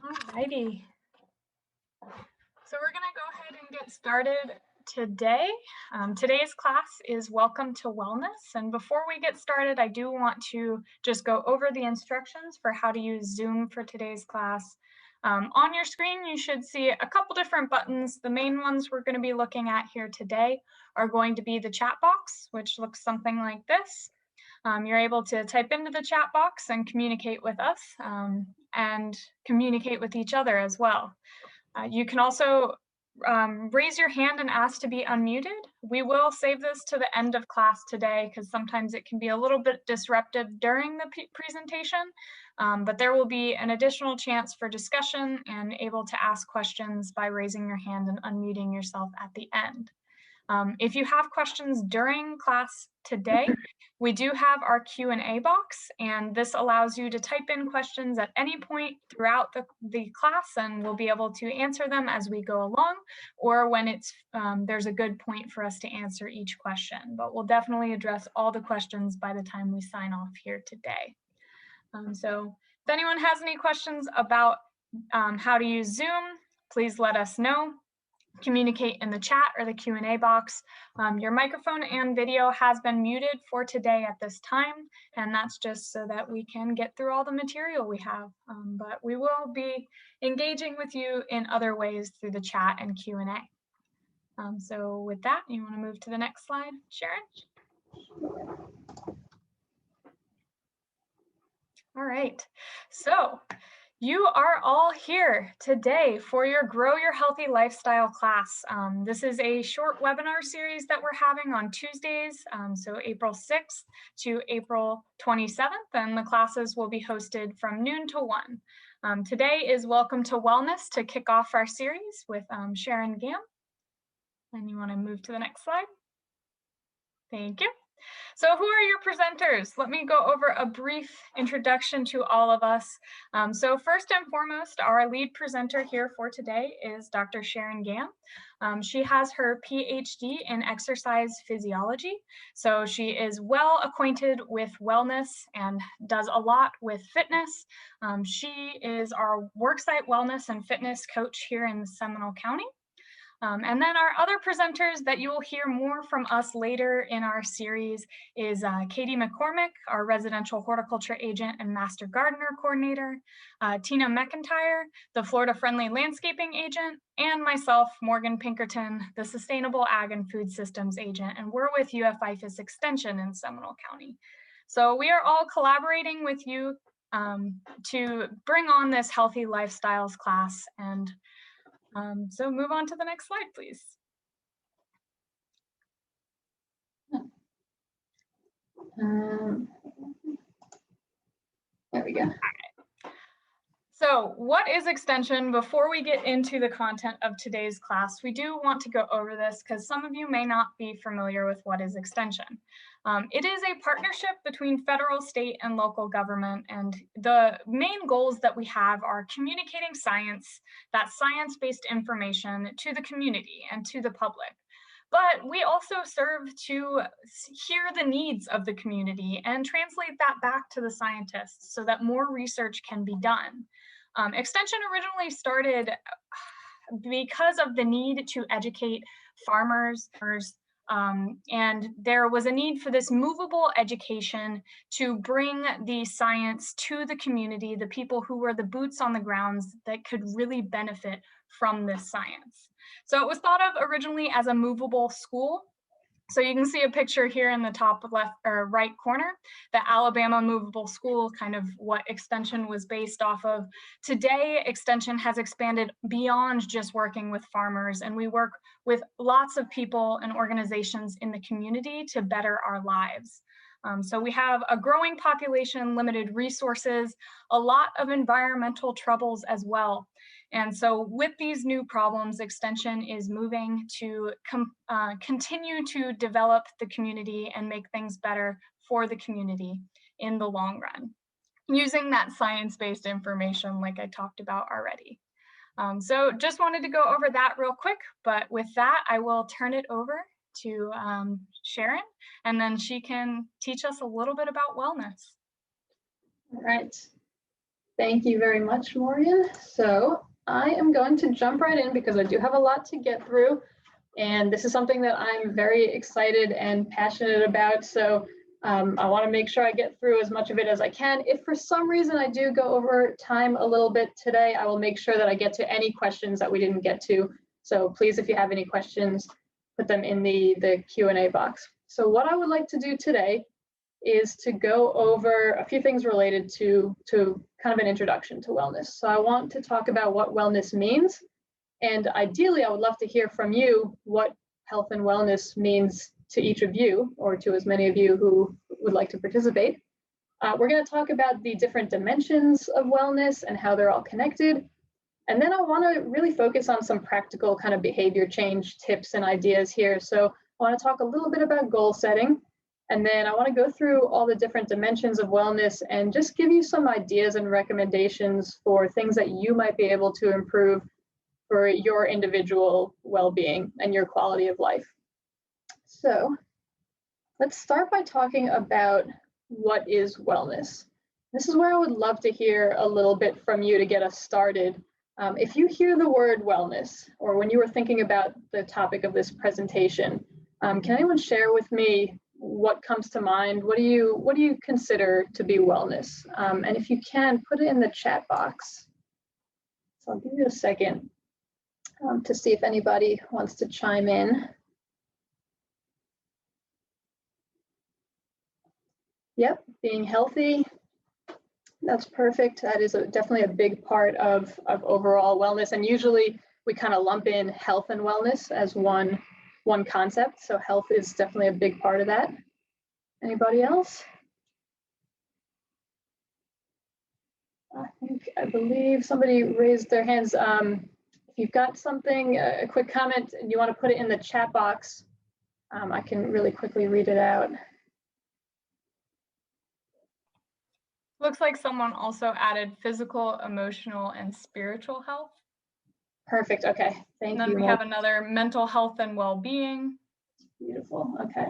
Alrighty. So we're going to go ahead and get started today. Today's class is Welcome to Wellness. And before we get started, I do want to just go over the instructions for how to use Zoom for today's class. On your screen, you should see a couple different buttons. The main ones we're going to be looking at here today are going to be the chat box, which looks something like this. You're able to type into the chat box and communicate with us and communicate with each other as well. You can also raise your hand and ask to be unmuted. We will save this to the end of class today because sometimes it can be a little bit disruptive during the presentation, but there will be an additional chance for discussion and able to ask questions by raising your hand and unmuting yourself at the end. If you have questions during class today, we do have our Q&A box, and this allows you to type in questions at any point throughout the class, and we'll be able to answer them as we go along, or when it's there's a good point for us to answer each question. But we'll definitely address all the questions by the time we sign off here today. So if anyone has any questions about how to use Zoom, please let us know. Communicate in the chat or the Q&A box. Your microphone and video has been muted for today at this time, and that's just so that we can get through all the material we have. But we will be engaging with you in other ways through the chat and Q&A. So with that, you want to move to the next slide, Sharon? All right, so you are all here today for your Grow Your Healthy Lifestyle class. This is a short webinar series that we're having on Tuesdays, so April 6th to April 27th, and the classes will be hosted from noon to 1. Today is Welcome to Wellness to kick off our series with Sharon Gam. And you want to move to the next slide? Thank you. So who are your presenters? Let me go over a brief introduction to all of us. So first and foremost, our lead presenter here for today is Dr. Sharon Gam. She has her PhD in exercise physiology. So she is well acquainted with wellness and does a lot with fitness. She is our worksite wellness and fitness coach here in Seminole County. And then our other presenters that you will hear more from us later in our series is Katie McCormick, our residential horticulture agent and master gardener coordinator, Tina McIntyre, the Florida Friendly Landscaping agent, and myself, Morgan Pinkerton, the Sustainable Ag and Food Systems agent, and we're with UF-IFAS Extension in Seminole County. So we are all collaborating with you to bring on this healthy lifestyles class, and so move on to the next slide, please. There we go. So what is Extension? Before we get into the content of today's class, we do want to go over this because some of you may not be familiar with what is Extension. It is a partnership between federal, state, and local government, and the main goals that we have are communicating science, that science-based information, to the community and to the public. But we also serve to hear the needs of the community and translate that back to the scientists so that more research can be done. Extension originally started because of the need to educate farmers, and there was a need for this movable education to bring the science to the community, the people who were the boots on the grounds that could really benefit from this science. So it was thought of originally as a movable school. So you can see a picture here in the top left or right corner, the Alabama Movable School, kind of what Extension was based off of. Today, Extension has expanded beyond just working with farmers, and we work with lots of people and organizations in the community to better our lives. So we have a growing population, limited resources, a lot of environmental troubles as well. And so with these new problems, Extension is moving to continue to develop the community and make things better for the community in the long run, using that science-based information like I talked about already. So just wanted to go over that real quick, but with that, I will turn it over to Sharon, and then she can teach us a little bit about wellness. All right. Thank you very much, Morgan. So I am going to jump right in because I do have a lot to get through. And this is something that I'm very excited and passionate about. So I want to make sure I get through as much of it as I can. If for some reason I do go over time a little bit today, I will make sure that I get to any questions that we didn't get to. So please, if you have any questions, put them in the Q&A box. So what I would like to do today is to go over a few things related to kind of an introduction to wellness. So I want to talk about what wellness means. And ideally, I would love to hear from you what health and wellness means to each of you, or to as many of you who would like to participate. We're going to talk about the different dimensions of wellness and how they're all connected. And then I want to really focus on some practical kind of behavior change tips and ideas here. So I want to talk a little bit about goal setting. And then I want to go through all the different dimensions of wellness and just give you some ideas and recommendations for things that you might be able to improve for your individual well-being and your quality of life. So let's start by talking about what is wellness. This is where I would love to hear a little bit from you to get us started. If you hear the word wellness, or when you were thinking about the topic of this presentation, can anyone share with me what comes to mind? What do you consider to be wellness? And if you can, put it in the chat box. So I'll give you a second to see if anybody wants to chime in. Yep, being healthy, that's perfect. That is definitely a big part of overall wellness. And usually we kind of lump in health and wellness as one concept. So health is definitely a big part of that. Anybody else? I believe somebody raised their hands. If you've got something, a quick comment, and you want to put it in the chat box, I can really quickly read it out. Looks like someone also added physical, emotional, and spiritual health. Perfect. Okay. Thank you. And then we have another mental health and well-being. Beautiful. Okay.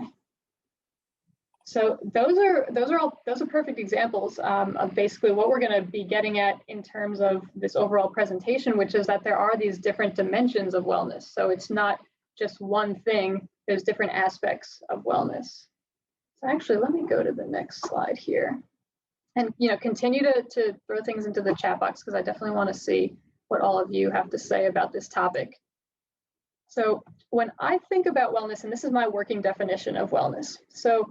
So those are perfect examples of basically what we're going to be getting at in terms of this overall presentation, which is that there are these different dimensions of wellness. So it's not just one thing. There's different aspects of wellness. So actually, let me go to the next slide here. And continue to throw things into the chat box, because I definitely want to see what all of you have to say about this topic. So when I think about wellness, and this is my working definition of wellness. So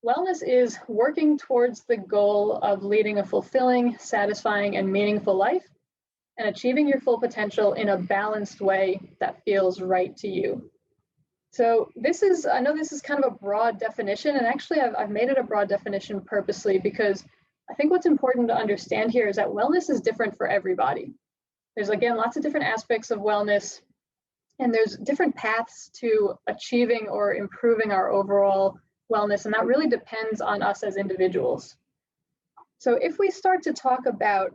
wellness is working towards the goal of leading a fulfilling, satisfying, and meaningful life, and achieving your full potential in a balanced way that feels right to you. So I know this is kind of a broad definition, and actually I've made it a broad definition purposely because I think what's important to understand here is that wellness is different for everybody. There's, again, lots of different aspects of wellness, and there's different paths to achieving or improving our overall wellness, and that really depends on us as individuals. So if we start to talk about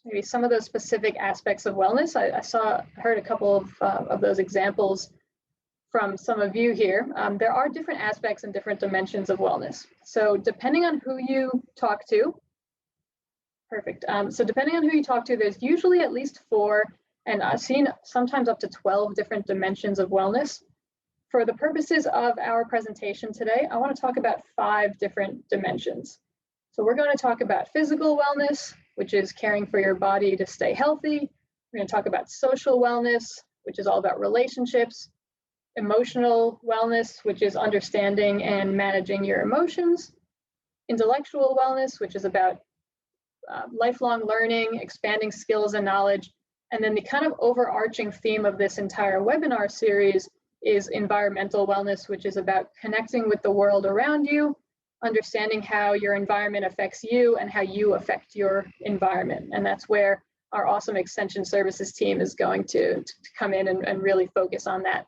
maybe some of those specific aspects of wellness, I heard a couple of those examples from some of you here. There are different aspects and different dimensions of wellness. So depending on who you talk to, perfect. So depending on who you talk to, there's usually at least 4, and I've seen sometimes up to 12 different dimensions of wellness. For the purposes of our presentation today, I want to talk about 5 different dimensions. So we're going to talk about physical wellness, which is caring for your body to stay healthy. We're going to talk about social wellness, which is all about relationships. Emotional wellness, which is understanding and managing your emotions. Intellectual wellness, which is about lifelong learning, expanding skills and knowledge. And then the kind of overarching theme of this entire webinar series is environmental wellness, which is about connecting with the world around you, understanding how your environment affects you and how you affect your environment. And that's where our awesome extension services team is going to come in and really focus on that.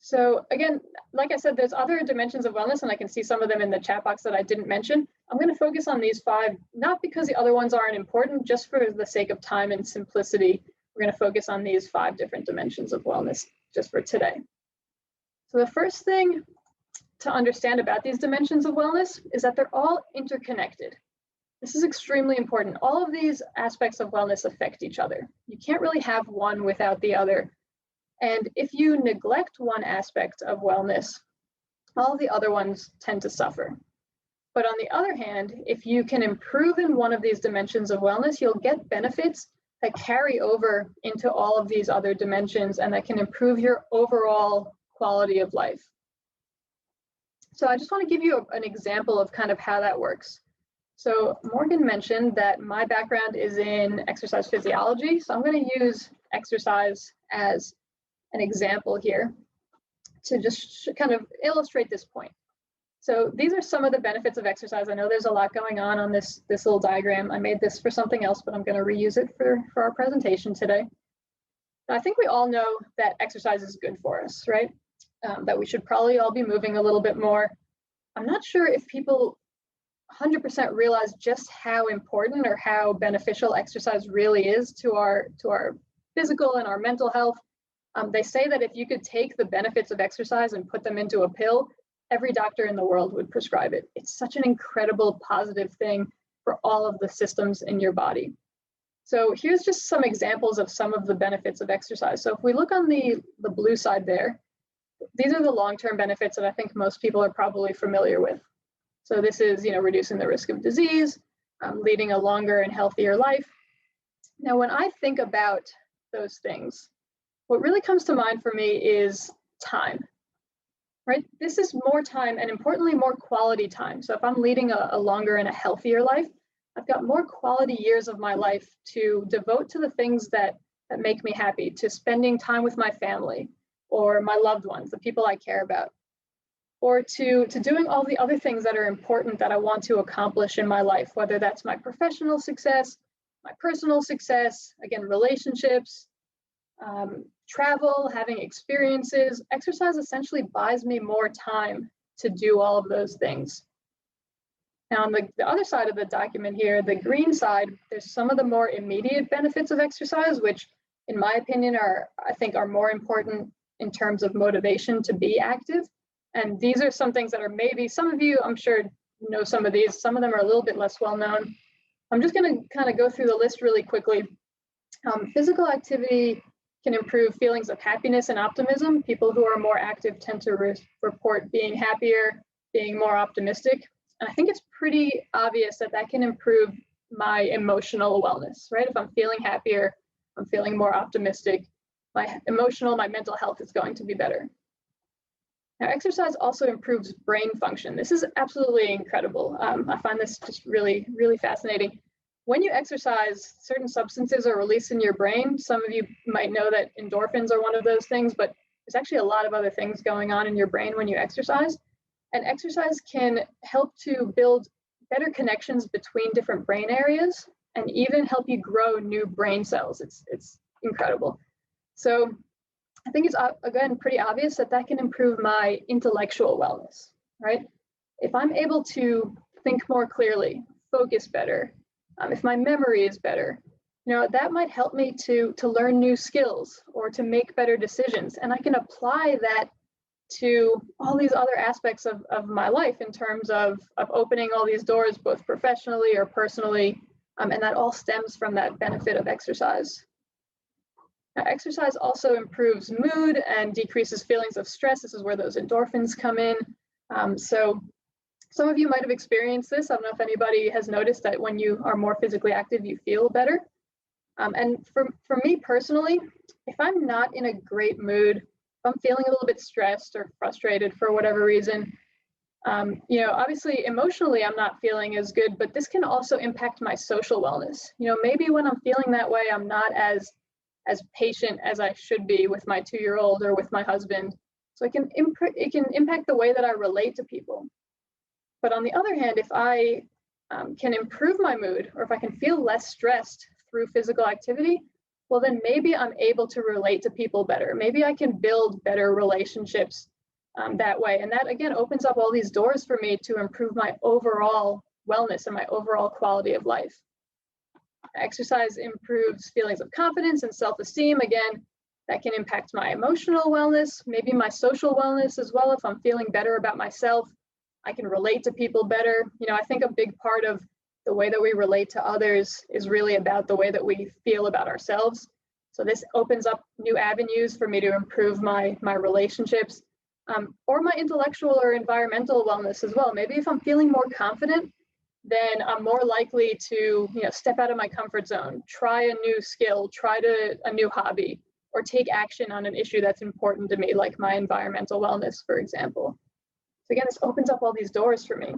So again, like I said, there's other dimensions of wellness, and I can see some of them in the chat box that I didn't mention. I'm going to focus on these 5, not because the other ones aren't important, just for the sake of time and simplicity. We're going to focus on these 5 different dimensions of wellness just for today. So the first thing to understand about these dimensions of wellness is that they're all interconnected. This is extremely important. All of these aspects of wellness affect each other. You can't really have one without the other. And if you neglect one aspect of wellness, all the other ones tend to suffer. But on the other hand, if you can improve in one of these dimensions of wellness, you'll get benefits that carry over into all of these other dimensions and that can improve your overall quality of life. So I just want to give you an example of kind of how that works. So Morgan mentioned that my background is in exercise physiology. So I'm going to use exercise as an example here to just kind of illustrate this point. So these are some of the benefits of exercise. I know there's a lot going on this little diagram. I made this for something else, but I'm going to reuse it for our presentation today. I think we all know that exercise is good for us, right? That we should probably all be moving a little bit more. I'm not sure if people 100% realize just how important or how beneficial exercise really is to our physical and our mental health. They say that if you could take the benefits of exercise and put them into a pill, every doctor in the world would prescribe it. It's such an incredible positive thing for all of the systems in your body. So here's just some examples of some of the benefits of exercise. So if we look on the blue side there, these are the long-term benefits that I think most people are probably familiar with. So this is, reducing the risk of disease, leading a longer and healthier life. Now, when I think about those things, what really comes to mind for me is time, right? This is more time and importantly, more quality time. So if I'm leading a longer and a healthier life, I've got more quality years of my life to devote to the things that make me happy, to spending time with my family or my loved ones, the people I care about, or to doing all the other things that are important that I want to accomplish in my life, whether that's my professional success, my personal success, again, relationships, travel, having experiences. Exercise essentially buys me more time to do all of those things. Now, on the other side of the document here, the green side, there's some of the more immediate benefits of exercise, which in my opinion I think are more important in terms of motivation to be active. And these are some things that are maybe some of you, I'm sure, know some of these. Some of them are a little bit less well known. I'm just going to kind of go through the list really quickly. Physical activity can improve feelings of happiness and optimism. People who are more active tend to report being happier, being more optimistic. And I think it's pretty obvious that that can improve my emotional wellness, right? If I'm feeling happier, I'm feeling more optimistic, my mental health is going to be better. Now, exercise also improves brain function. This is absolutely incredible. I find this just really, really fascinating. When you exercise, certain substances are released in your brain. Some of you might know that endorphins are one of those things, but there's actually a lot of other things going on in your brain when you exercise. And exercise can help to build better connections between different brain areas and even help you grow new brain cells. It's incredible. So I think it's, again, pretty obvious that that can improve my intellectual wellness, right? If I'm able to think more clearly, focus better, if my memory is better, that might help me to learn new skills or to make better decisions. And I can apply that to all these other aspects of my life in terms of opening all these doors, both professionally or personally. And that all stems from that benefit of exercise. Now, exercise also improves mood and decreases feelings of stress. This is where those endorphins come in. So some of you might have experienced this. I don't know if anybody has noticed that when you are more physically active, you feel better. And for me personally, if I'm not in a great mood, if I'm feeling a little bit stressed or frustrated for whatever reason, obviously emotionally I'm not feeling as good, but this can also impact my social wellness. Maybe when I'm feeling that way, I'm not as patient as I should be with my 2-year-old or with my husband. So it can impact the way that I relate to people. But on the other hand, if I can improve my mood, or if I can feel less stressed through physical activity, well, then maybe I'm able to relate to people better. Maybe I can build better relationships that way. And that, again, opens up all these doors for me to improve my overall wellness and my overall quality of life. Exercise improves feelings of confidence and self-esteem. Again, that can impact my emotional wellness, maybe my social wellness as well. If I'm feeling better about myself, I can relate to people better. I think a big part of The way that we relate to others is really about the way that we feel about ourselves. So this opens up new avenues for me to improve my relationships, or my intellectual or environmental wellness as well. Maybe if I'm feeling more confident, then I'm more likely to step out of my comfort zone, try a new skill, try a new hobby, or take action on an issue that's important to me, like my environmental wellness, for example. So again, this opens up all these doors for me.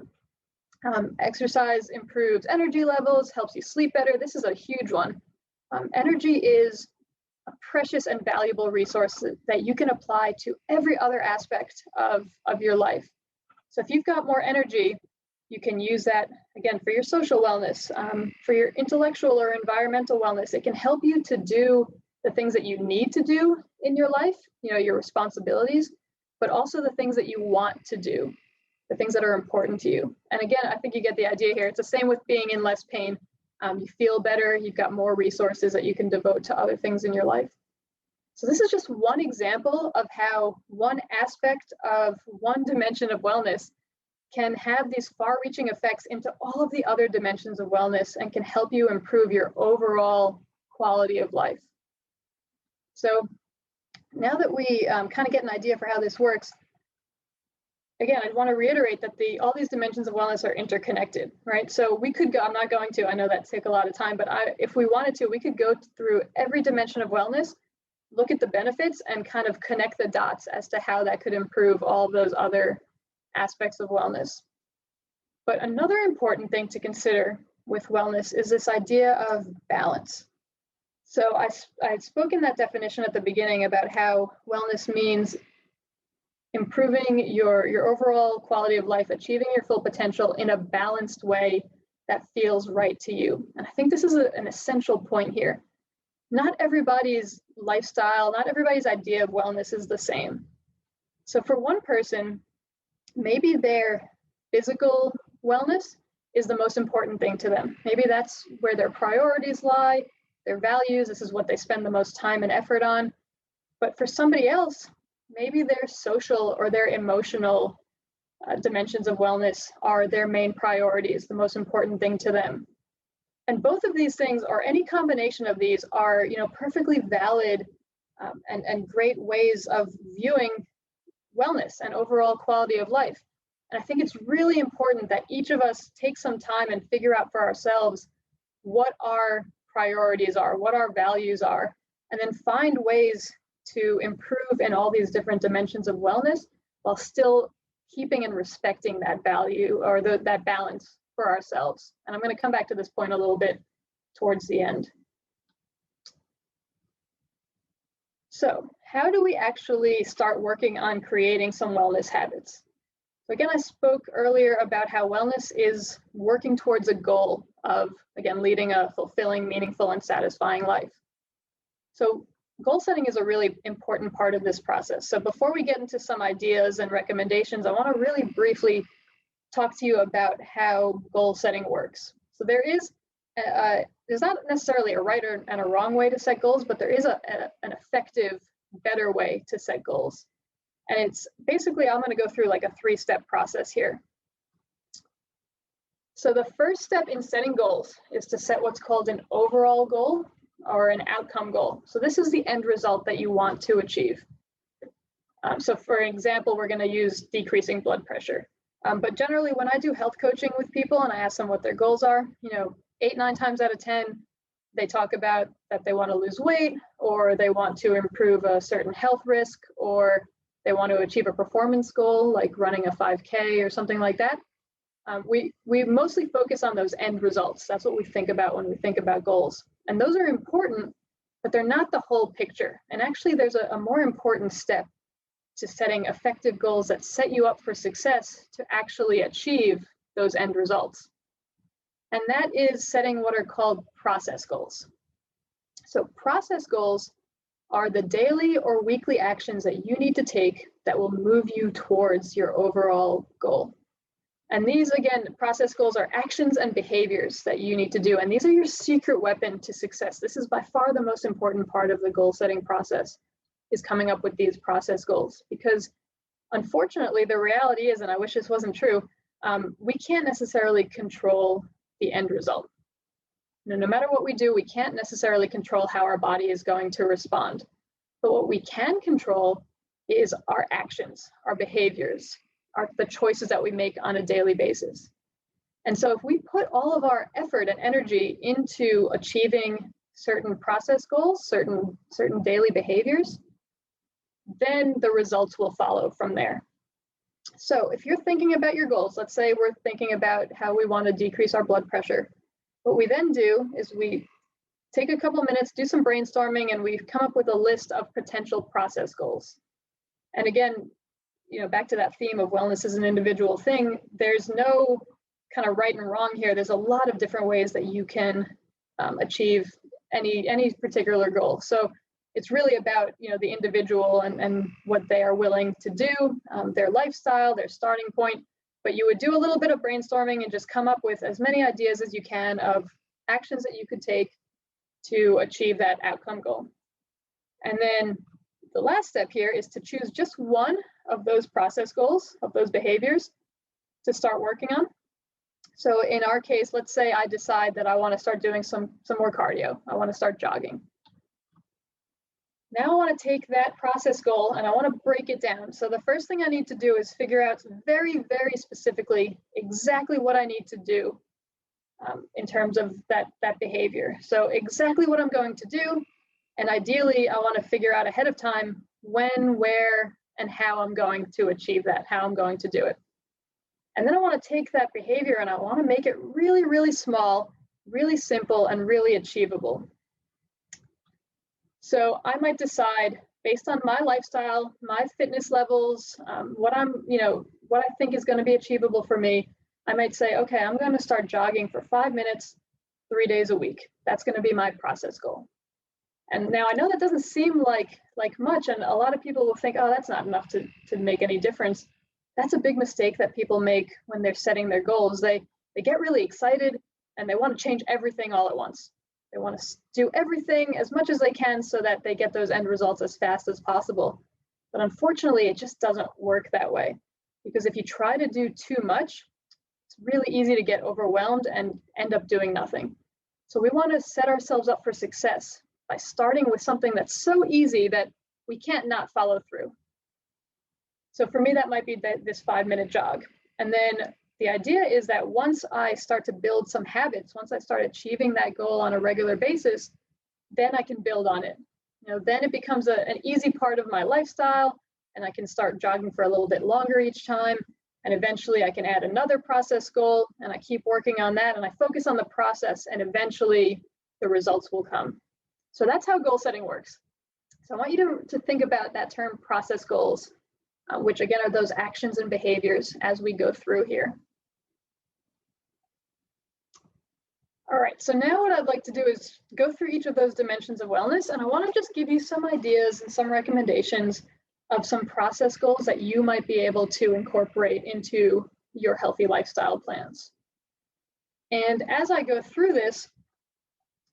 Exercise improves energy levels, helps you sleep better. This is a huge one. Energy is a precious and valuable resource that you can apply to every other aspect of your life. So if you've got more energy, you can use that, again, for your social wellness, for your intellectual or environmental wellness. It can help you to do the things that you need to do in your life, your responsibilities, but also the things that you want to do, the things that are important to you. And again, I think you get the idea here. It's the same with being in less pain. You feel better, you've got more resources that you can devote to other things in your life. So this is just one example of how one aspect of one dimension of wellness can have these far-reaching effects into all of the other dimensions of wellness and can help you improve your overall quality of life. So now that we kind of get an idea for how this works, again, I want to reiterate that all these dimensions of wellness are interconnected, right? So we could go, I'm not going to, I know that takes a lot of time, but if we wanted to, we could go through every dimension of wellness, look at the benefits, and kind of connect the dots as to how that could improve all of those other aspects of wellness. But another important thing to consider with wellness is this idea of balance. So I spoke in that definition at the beginning about how wellness means improving your overall quality of life, achieving your full potential in a balanced way that feels right to you. And I think this is an essential point here. Not everybody's lifestyle, not everybody's idea of wellness is the same. So for one person, maybe their physical wellness is the most important thing to them. Maybe that's where their priorities lie, their values, this is what they spend the most time and effort on. But for somebody else, maybe their social or their emotional dimensions of wellness are their main priorities, the most important thing to them. And both of these things, or any combination of these, are perfectly valid and great ways of viewing wellness and overall quality of life. And I think it's really important that each of us take some time and figure out for ourselves what our priorities are, what our values are, and then find ways to improve in all these different dimensions of wellness while still keeping and respecting that value or that balance for ourselves. And I'm going to come back to this point a little bit towards the end. So how do we actually start working on creating some wellness habits? So again, I spoke earlier about how wellness is working towards a goal of, again, leading a fulfilling, meaningful, and satisfying life. So goal setting is a really important part of this process. So before we get into some ideas and recommendations, I want to really briefly talk to you about how goal setting works. So there's not necessarily a right and a wrong way to set goals, but there is an effective, better way to set goals. And it's basically, I'm going to go through like a 3-step process here. So the first step in setting goals is to set what's called an overall goal or an outcome goal. So this is the end result that you want to achieve. So for example, we're going to use decreasing blood pressure. But generally, when I do health coaching with people and I ask them what their goals are, 8, 9 times out of 10, they talk about that they want to lose weight, or they want to improve a certain health risk, or they want to achieve a performance goal like running a 5K or something like that. We mostly focus on those end results. That's what we think about when we think about goals. And those are important, but they're not the whole picture. And actually, there's a more important step to setting effective goals that set you up for success to actually achieve those end results. And that is setting what are called process goals. So process goals are the daily or weekly actions that you need to take that will move you towards your overall goal. And these, again, process goals are actions and behaviors that you need to do. And these are your secret weapon to success. This is by far the most important part of the goal setting process, is coming up with these process goals. Because unfortunately, the reality is, and I wish this wasn't true, we can't necessarily control the end result. No matter what we do, we can't necessarily control how our body is going to respond. But what we can control is our actions, our behaviors, the choices that we make on a daily basis. And so if we put all of our effort and energy into achieving certain process goals, certain daily behaviors, then the results will follow from there. So if you're thinking about your goals, let's say we're thinking about how we want to decrease our blood pressure. What we then do is we take a couple minutes, do some brainstorming, and we come up with a list of potential process goals. And again, back to that theme of wellness is an individual thing, there's no kind of right and wrong here. There's a lot of different ways that you can achieve any particular goal. So it's really about the individual and what they are willing to do, their lifestyle, their starting point. But you would do a little bit of brainstorming and just come up with as many ideas as you can of actions that you could take to achieve that outcome goal. And then the last step here is to choose just one of those process goals, of those behaviors, to start working on. So in our case, let's say I decide that I want to start doing some more cardio. I want to start jogging. Now I want to take that process goal and I want to break it down. So the first thing I need to do is figure out very, very specifically exactly what I need to do in terms of that behavior. So exactly what I'm going to do. And ideally, I want to figure out ahead of time when, where, and how I'm going to achieve that, how I'm going to do it. And then I want to take that behavior and I want to make it really, really small, really simple, and really achievable. So I might decide based on my lifestyle, my fitness levels, what I think is going to be achievable for me. I might say, okay, I'm going to start jogging for 5 minutes, 3 days a week. That's going to be my process goal. And now I know that doesn't seem like much, and a lot of people will think, oh, that's not enough to make any difference. That's a big mistake that people make when they're setting their goals. They get really excited and they want to change everything all at once. They want to do everything as much as they can so that they get those end results as fast as possible. But unfortunately, it just doesn't work that way. Because if you try to do too much, it's really easy to get overwhelmed and end up doing nothing. So we want to set ourselves up for success by starting with something that's so easy that we can't not follow through. So for me, that might be this 5-minute jog. And then the idea is that once I start to build some habits, once I start achieving that goal on a regular basis, then I can build on it. Then it becomes an easy part of my lifestyle, and I can start jogging for a little bit longer each time. And eventually I can add another process goal, and I keep working on that, and I focus on the process, and eventually the results will come. So that's how goal setting works. So I want you to think about that term process goals, which again are those actions and behaviors as we go through here. All right, so now what I'd like to do is go through each of those dimensions of wellness, and I want to just give you some ideas and some recommendations of some process goals that you might be able to incorporate into your healthy lifestyle plans. And as I go through this,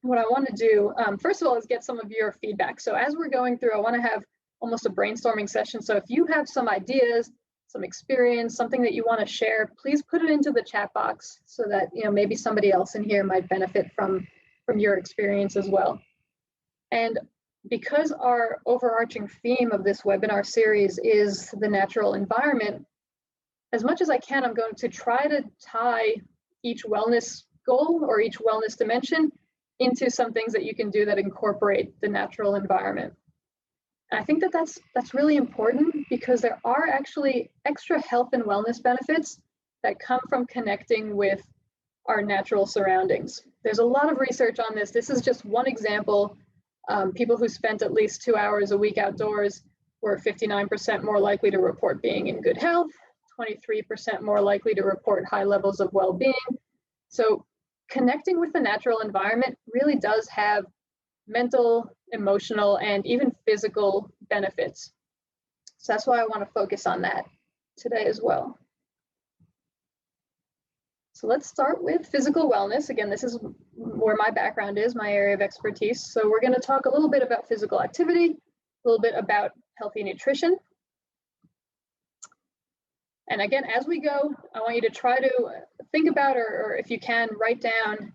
what I want to do, first of all, is get some of your feedback. So as we're going through, I want to have almost a brainstorming session. So if you have some ideas, some experience, something that you want to share, please put it into the chat box so that maybe somebody else in here might benefit from your experience as well. And because our overarching theme of this webinar series is the natural environment, as much as I can, I'm going to try to tie each wellness goal or each wellness dimension into some things that you can do that incorporate the natural environment. And I think that that's really important because there are actually extra health and wellness benefits that come from connecting with our natural surroundings. There's a lot of research on this. This is just one example. People who spent at least 2 hours a week outdoors were 59% more likely to report being in good health, 23% more likely to report high levels of well-being. So connecting with the natural environment really does have mental, emotional, and even physical benefits. So that's why I want to focus on that today as well. So let's start with physical wellness. Again, this is where my background is, my area of expertise. So we're going to talk a little bit about physical activity, a little bit about healthy nutrition. And again, as we go, I want you to try to think about, or if you can, write down,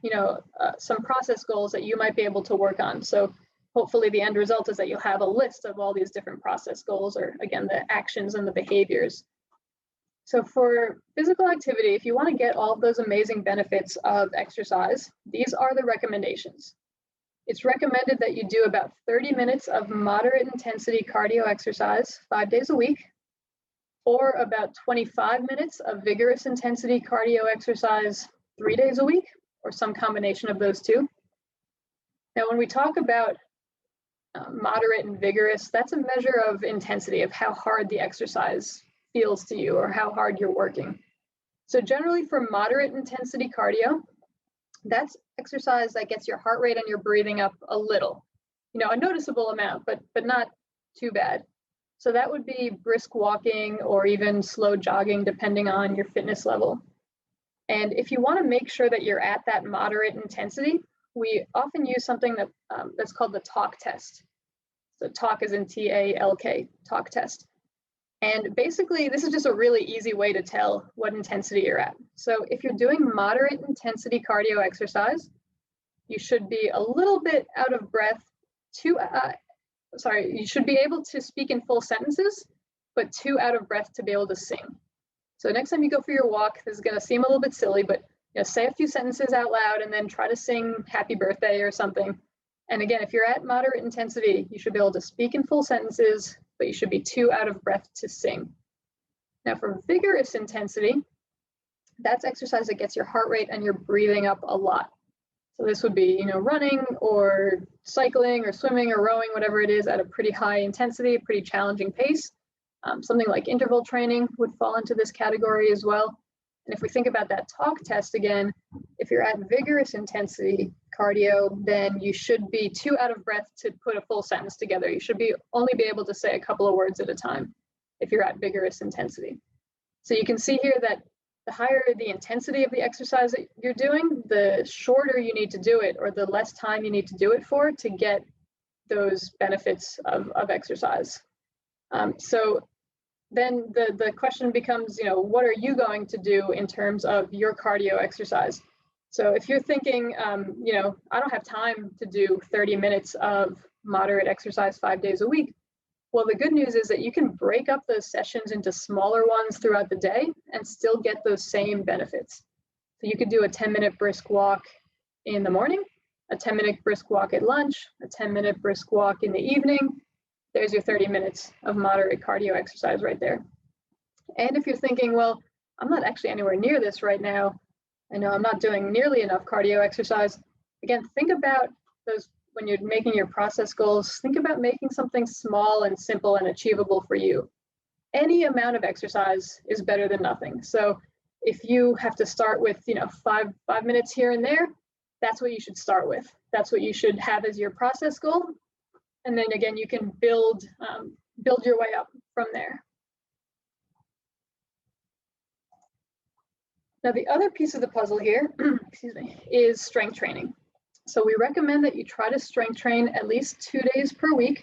some process goals that you might be able to work on. So hopefully the end result is that you'll have a list of all these different process goals, or again, the actions and the behaviors. So for physical activity, if you want to get all of those amazing benefits of exercise, these are the recommendations. It's recommended that you do about 30 minutes of moderate intensity cardio exercise 5 days a week, or about 25 minutes of vigorous intensity cardio exercise 3 days a week, or some combination of those two. Now, when we talk about moderate and vigorous, that's a measure of intensity, of how hard the exercise feels to you or how hard you're working. So generally for moderate intensity cardio, that's exercise that gets your heart rate and your breathing up a little, a noticeable amount, but not too bad. So that would be brisk walking or even slow jogging, depending on your fitness level. And if you want to make sure that you're at that moderate intensity, we often use something that's called the talk test. So talk is in TALK, talk test. And basically, this is just a really easy way to tell what intensity you're at. So if you're doing moderate intensity cardio exercise, you should be a little bit out of breath you should be able to speak in full sentences, but too out of breath to be able to sing. So next time you go for your walk, this is going to seem a little bit silly, but say a few sentences out loud and then try to sing happy birthday or something. And again, if you're at moderate intensity, you should be able to speak in full sentences, but you should be too out of breath to sing. Now for vigorous intensity, that's exercise that gets your heart rate and your breathing up a lot. So this would be, running or cycling or swimming or rowing, whatever it is, at a pretty high intensity, pretty challenging pace. Something like interval training would fall into this category as well. And if we think about that talk test again, if you're at vigorous intensity cardio, then you should be too out of breath to put a full sentence together. You should only be able to say a couple of words at a time if you're at vigorous intensity. So you can see here that the higher the intensity of the exercise that you're doing, the shorter you need to do it, or the less time you need to do it for to get those benefits of exercise. So then the question becomes, what are you going to do in terms of your cardio exercise? So if you're thinking, I don't have time to do 30 minutes of moderate exercise 5 days a week. Well, the good news is that you can break up those sessions into smaller ones throughout the day and still get those same benefits. So you could do a 10-minute brisk walk in the morning, a 10-minute brisk walk at lunch, a 10-minute brisk walk in the evening. There's your 30 minutes of moderate cardio exercise right there. And if you're thinking, well, I'm not actually anywhere near this right now, I know I'm not doing nearly enough cardio exercise. Again, think about those when you're making your process goals. Think about making something small and simple and achievable for you. Any amount of exercise is better than nothing. So if you have to start with, 5 minutes here and there, that's what you should start with. That's what you should have as your process goal. And then again, you can build your way up from there. Now, the other piece of the puzzle here, excuse me, is strength training. So we recommend that you try to strength train at least 2 days per week.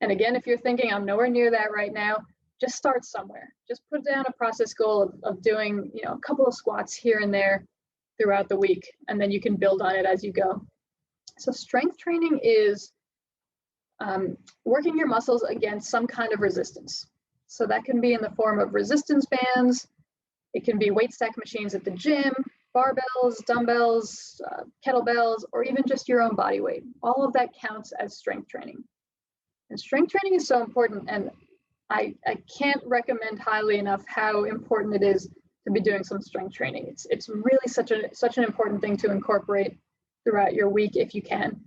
And again, if you're thinking I'm nowhere near that right now, just start somewhere. Just put down a process goal of doing, a couple of squats here and there throughout the week, and then you can build on it as you go. So strength training is working your muscles against some kind of resistance. So that can be in the form of resistance bands. It can be weight stack machines at the gym, barbells, dumbbells, kettlebells, or even just your own body weight. All of that counts as strength training. And strength training is so important, and I can't recommend highly enough how important it is to be doing some strength training. It's really such an important thing to incorporate throughout your week if you can.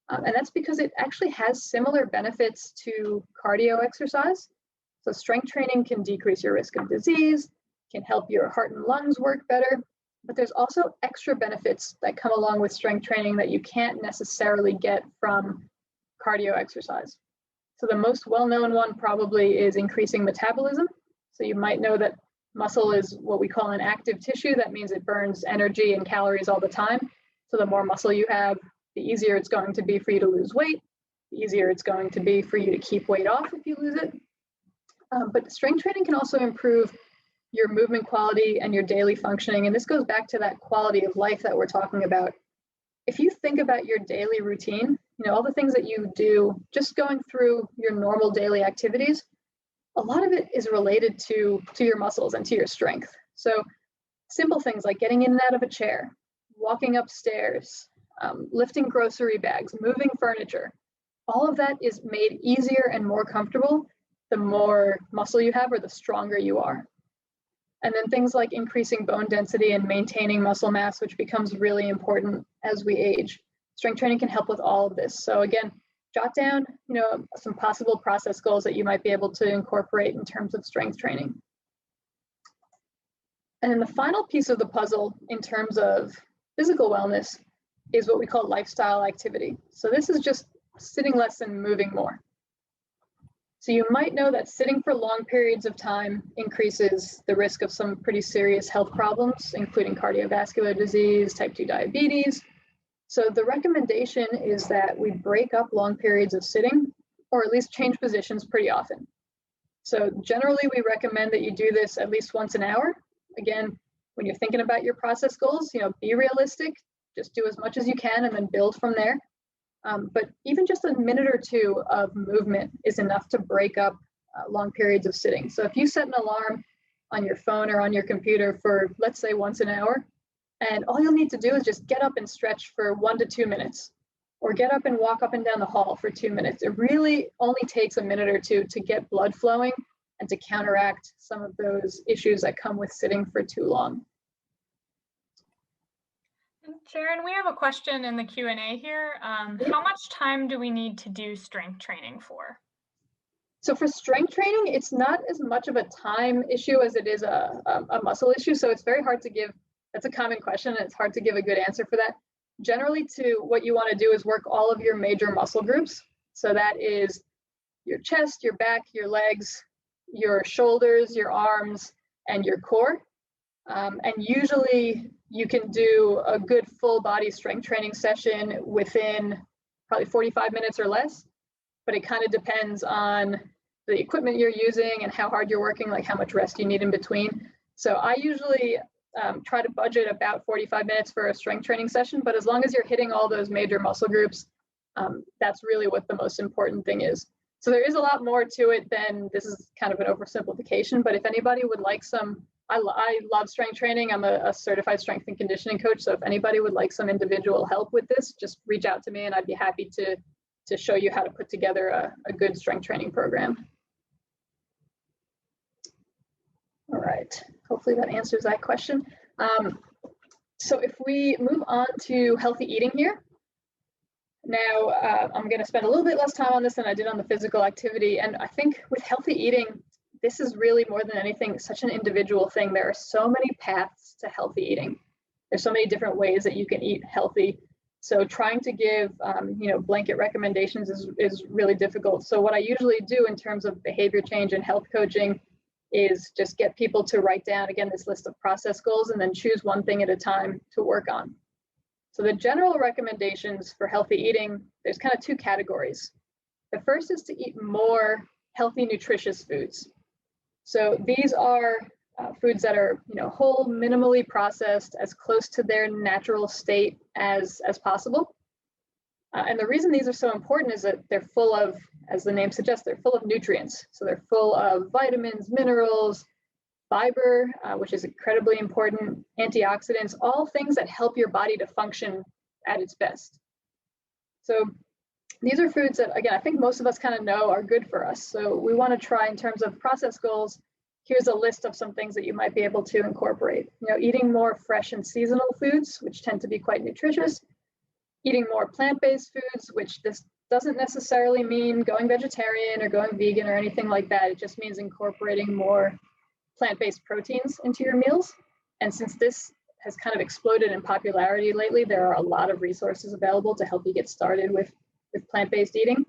And that's because it actually has similar benefits to cardio exercise. So strength training can decrease your risk of disease, can help your heart and lungs work better, but there's also extra benefits that come along with strength training that you can't necessarily get from cardio exercise. So the most well-known one probably is increasing metabolism. So you might know that muscle is what we call an active tissue. That means it burns energy and calories all the time. So the more muscle you have, the easier it's going to be for you to lose weight, the easier it's going to be for you to keep weight off if you lose it. But strength training can also improve your movement quality, and your daily functioning. And this goes back to that quality of life that we're talking about. If you think about your daily routine, all the things that you do, just going through your normal daily activities, a lot of it is related to your muscles and to your strength. So simple things like getting in and out of a chair, walking upstairs, lifting grocery bags, moving furniture, all of that is made easier and more comfortable the more muscle you have or the stronger you are. And then things like increasing bone density and maintaining muscle mass, which becomes really important as we age. Strength training can help with all of this. So again, jot down, some possible process goals that you might be able to incorporate in terms of strength training. And then the final piece of the puzzle in terms of physical wellness is what we call lifestyle activity. So this is just sitting less and moving more. So you might know that sitting for long periods of time increases the risk of some pretty serious health problems, including cardiovascular disease, type 2 diabetes. So the recommendation is that we break up long periods of sitting, or at least change positions pretty often. So generally we recommend that you do this at least once an hour. Again, when you're thinking about your process goals, be realistic, just do as much as you can and then build from there. But even just a minute or two of movement is enough to break up long periods of sitting. So if you set an alarm on your phone or on your computer for, let's say, once an hour, and all you'll need to do is just get up and stretch for 1 to 2 minutes, or get up and walk up and down the hall for 2 minutes. It really only takes a minute or two to get blood flowing and to counteract some of those issues that come with sitting for too long. Sharon, we have a question in the Q&A here. How much time do we need to do strength training for? So for strength training, it's not as much of a time issue as it is a muscle issue. So it's very hard to give, that's a common question, and it's hard to give a good answer for that. Generally, what you want to do is work all of your major muscle groups. So that is your chest, your back, your legs, your shoulders, your arms, and your core. And usually you can do a good full body strength training session within probably 45 minutes or less, but it kind of depends on the equipment you're using and how hard you're working, like how much rest you need in between. So I usually try to budget about 45 minutes for a strength training session, but as long as you're hitting all those major muscle groups, that's really what the most important thing is. So there is a lot more to it than, this is kind of an oversimplification, but if anybody would like some, I love strength training. I'm a certified strength and conditioning coach. So if anybody would like some individual help with this, just reach out to me and I'd be happy to show you how to put together a good strength training program. All right, hopefully that answers that question. So if we move on to healthy eating here. Now, I'm going to spend a little bit less time on this than I did on the physical activity. And I think with healthy eating, this is really more than anything, such an individual thing. There are so many paths to healthy eating. There's so many different ways that you can eat healthy. So trying to give, blanket recommendations is really difficult. So what I usually do in terms of behavior change and health coaching is just get people to write down, again, this list of process goals and then choose one thing at a time to work on. So the general recommendations for healthy eating, there's kind of two categories. The first is to eat more healthy, nutritious foods. So these are foods that are, whole, minimally processed, as close to their natural state as possible. And the reason these are so important is that they're full of, as the name suggests, they're full of nutrients. So they're full of vitamins, minerals, fiber, which is incredibly important, antioxidants, all things that help your body to function at its best. So these are foods that, again, I think most of us kind of know are good for us. So we want to try, in terms of process goals, here's a list of some things that you might be able to incorporate. Eating more fresh and seasonal foods, which tend to be quite nutritious. Eating more plant-based foods, which this doesn't necessarily mean going vegetarian or going vegan or anything like that. It just means incorporating more plant-based proteins into your meals. And since this has kind of exploded in popularity lately, there are a lot of resources available to help you get started with plant-based eating.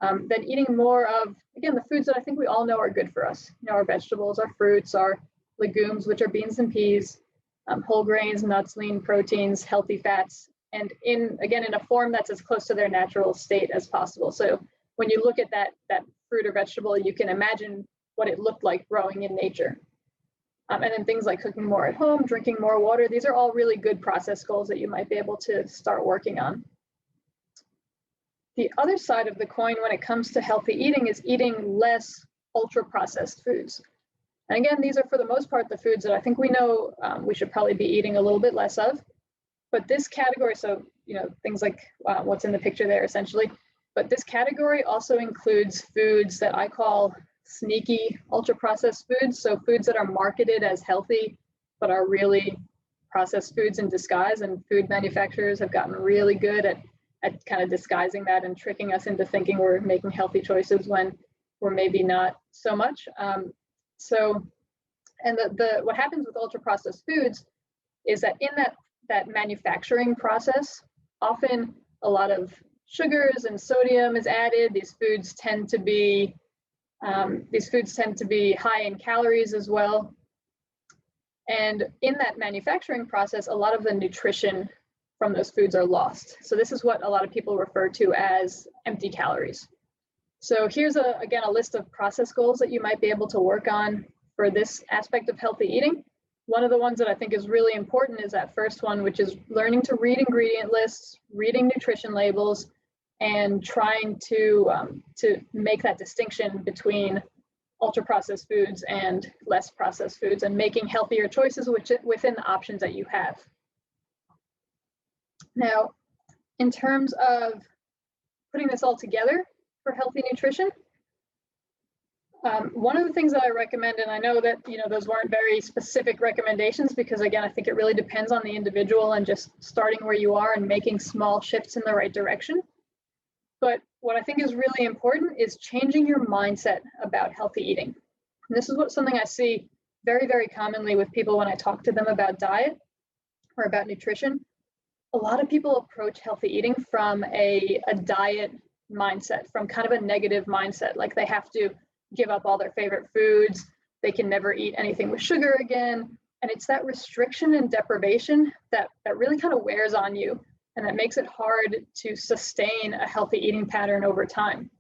Then eating more of, again, the foods that I think we all know are good for us. Our vegetables, our fruits, our legumes, which are beans and peas, whole grains, nuts, lean proteins, healthy fats, and in a form that's as close to their natural state as possible. So when you look at that fruit or vegetable, you can imagine what it looked like growing in nature. And then things like cooking more at home, drinking more water, these are all really good process goals that you might be able to start working on. The other side of the coin when it comes to healthy eating is eating less ultra-processed foods. And again, these are for the most part the foods that I think we know we should probably be eating a little bit less of. But this category, so things like what's in the picture there essentially, but this category also includes foods that I call sneaky ultra-processed foods, so foods that are marketed as healthy but are really processed foods in disguise, and food manufacturers have gotten really good at kind of disguising that and tricking us into thinking we're making healthy choices when we're maybe not so much. What happens with ultra-processed foods is that in that manufacturing process, often a lot of sugars and sodium is added. These foods tend to be high in calories as well. And in that manufacturing process, a lot of the nutrition from those foods are lost. So this is what a lot of people refer to as empty calories. So here's again a list of process goals that you might be able to work on for this aspect of healthy eating. One of the ones that I think is really important is that first one, which is learning to read ingredient lists, reading nutrition labels, and trying to make that distinction between ultra-processed foods and less processed foods, and making healthier choices within the options that you have. Now, in terms of putting this all together for healthy nutrition, one of the things that I recommend, and I know that those weren't very specific recommendations because again, I think it really depends on the individual and just starting where you are and making small shifts in the right direction. But what I think is really important is changing your mindset about healthy eating. And this is something I see very, very commonly with people when I talk to them about diet or about nutrition. A lot of people approach healthy eating from a diet mindset, from kind of a negative mindset, like they have to give up all their favorite foods, they can never eat anything with sugar again. And it's that restriction and deprivation that really kind of wears on you, and that makes it hard to sustain a healthy eating pattern over time.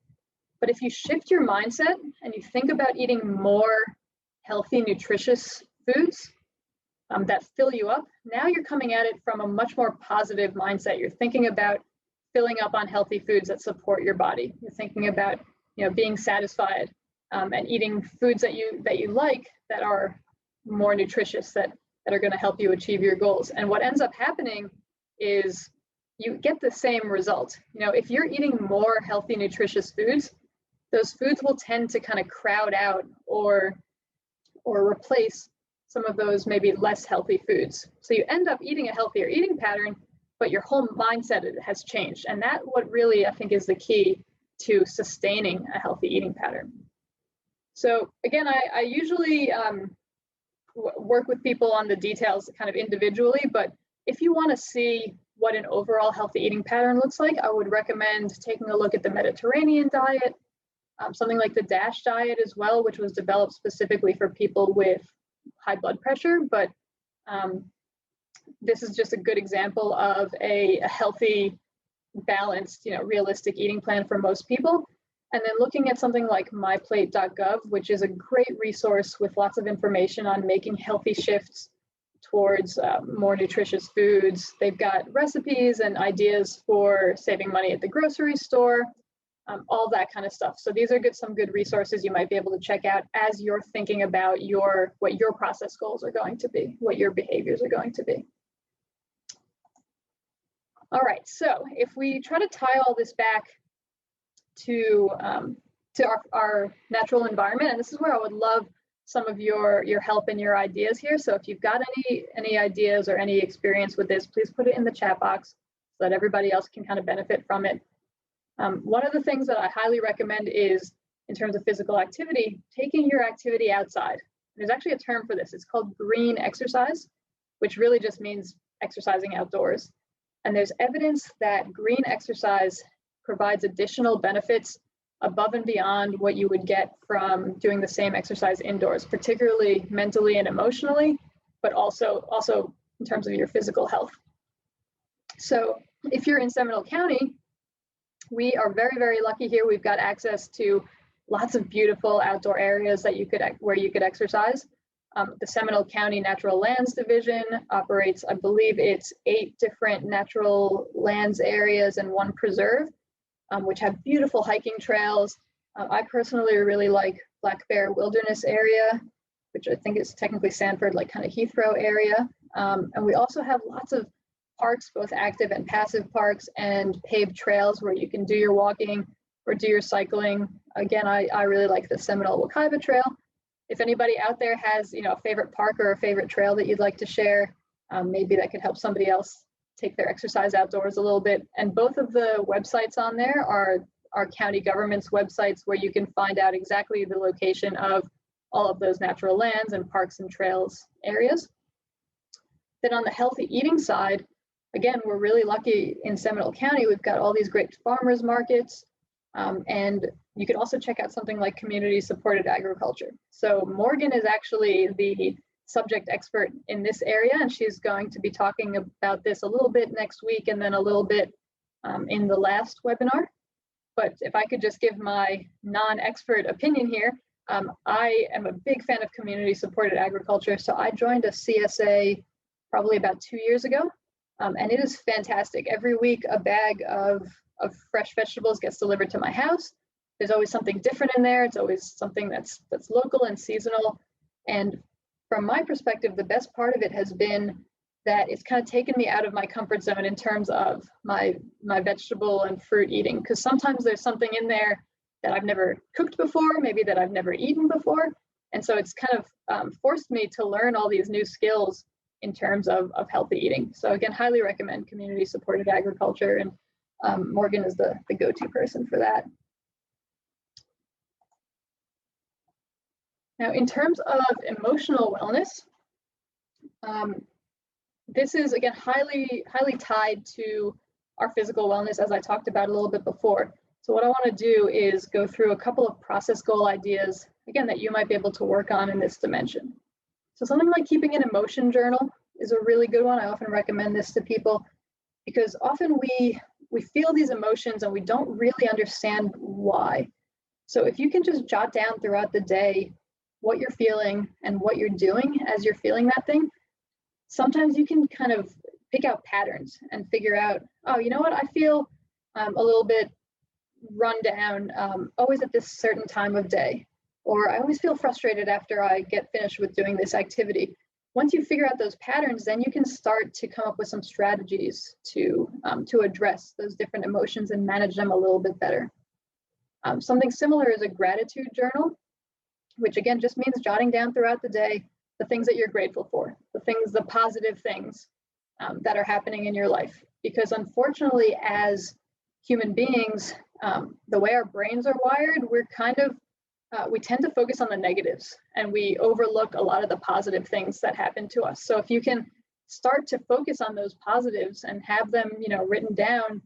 But if you shift your mindset and you think about eating more healthy, nutritious foods that fill you up, now you're coming at it from a much more positive mindset. You're thinking about filling up on healthy foods that support your body. You're thinking about being satisfied and eating foods that you like that are more nutritious, that are going to help you achieve your goals. And what ends up happening is you get the same result. If you're eating more healthy, nutritious foods, those foods will tend to kind of crowd out or replace some of those maybe less healthy foods. So you end up eating a healthier eating pattern, but your whole mindset has changed. And that's what really I think is the key to sustaining a healthy eating pattern. So again, I usually work with people on the details kind of individually, but if you want to see what an overall healthy eating pattern looks like, I would recommend taking a look at the Mediterranean diet, something like the DASH diet as well, which was developed specifically for people with high blood pressure. But this is just a good example of a healthy, balanced, realistic eating plan for most people. And then looking at something like myplate.gov, which is a great resource with lots of information on making healthy shifts towards more nutritious foods. They've got recipes and ideas for saving money at the grocery store, all that kind of stuff. So these are some good resources you might be able to check out as you're thinking about what your process goals are going to be, what your behaviors are going to be. All right, so if we try to tie all this back to our natural environment, and this is where I would love some of your help and your ideas here. So if you've got any ideas or any experience with this, please put it in the chat box so that everybody else can kind of benefit from it. One of the things that I highly recommend is, in terms of physical activity, taking your activity outside. There's actually a term for this. It's called green exercise, which really just means exercising outdoors. And there's evidence that green exercise provides additional benefits above and beyond what you would get from doing the same exercise indoors, particularly mentally and emotionally, but also in terms of your physical health. So if you're in Seminole County, we are very, very lucky here. We've got access to lots of beautiful outdoor areas where you could exercise. The Seminole County Natural Lands Division operates, I believe it's 8 different natural lands areas and 1 preserve, which have beautiful hiking trails. I personally really like Black Bear Wilderness area, which I think is technically Sanford, like kind of Heathrow area. And we also have lots of parks, both active and passive parks, and paved trails where you can do your walking or do your cycling. Again, I really like the Seminole Wekiva Trail. If anybody out there has, a favorite park or a favorite trail that you'd like to share, maybe that could help somebody else take their exercise outdoors a little bit. And both of the websites on there are county government's websites, where you can find out exactly the location of all of those natural lands and parks and trails areas. Then on the healthy eating side, again, we're really lucky in Seminole County. We've got all these great farmers markets, and you could also check out something like community supported agriculture. So Morgan is actually the subject expert in this area, and she's going to be talking about this a little bit next week and then a little bit in the last webinar. But if I could just give my non-expert opinion here, I am a big fan of community supported agriculture. So I joined a CSA probably about 2 years ago, and it is fantastic. Every week a bag of fresh vegetables gets delivered to my house. There's always something different in there. It's always something that's local and seasonal. And from my perspective, the best part of it has been that it's kind of taken me out of my comfort zone in terms of my vegetable and fruit eating, because sometimes there's something in there that I've never cooked before, maybe that I've never eaten before. And so it's kind of forced me to learn all these new skills in terms of healthy eating. So again, highly recommend community supported agriculture, and Morgan is the go-to person for that. Now, in terms of emotional wellness, this is, again, highly tied to our physical wellness, as I talked about a little bit before. So what I want to do is go through a couple of process goal ideas, again, that you might be able to work on in this dimension. So something like keeping an emotion journal is a really good one. I often recommend this to people because often we feel these emotions and we don't really understand why. So if you can just jot down throughout the day what you're feeling and what you're doing as you're feeling that thing, sometimes you can kind of pick out patterns and figure out, oh, you know what, I feel a little bit run down always at this certain time of day, or I always feel frustrated after I get finished with doing this activity. Once you figure out those patterns, then you can start to come up with some strategies to address those different emotions and manage them a little bit better. Something similar is a gratitude journal, which again just means jotting down throughout the day the things that you're grateful for, the positive things that are happening in your life. Because unfortunately, as human beings, the way our brains are wired, we tend to focus on the negatives and we overlook a lot of the positive things that happen to us. So if you can start to focus on those positives and have them, written down,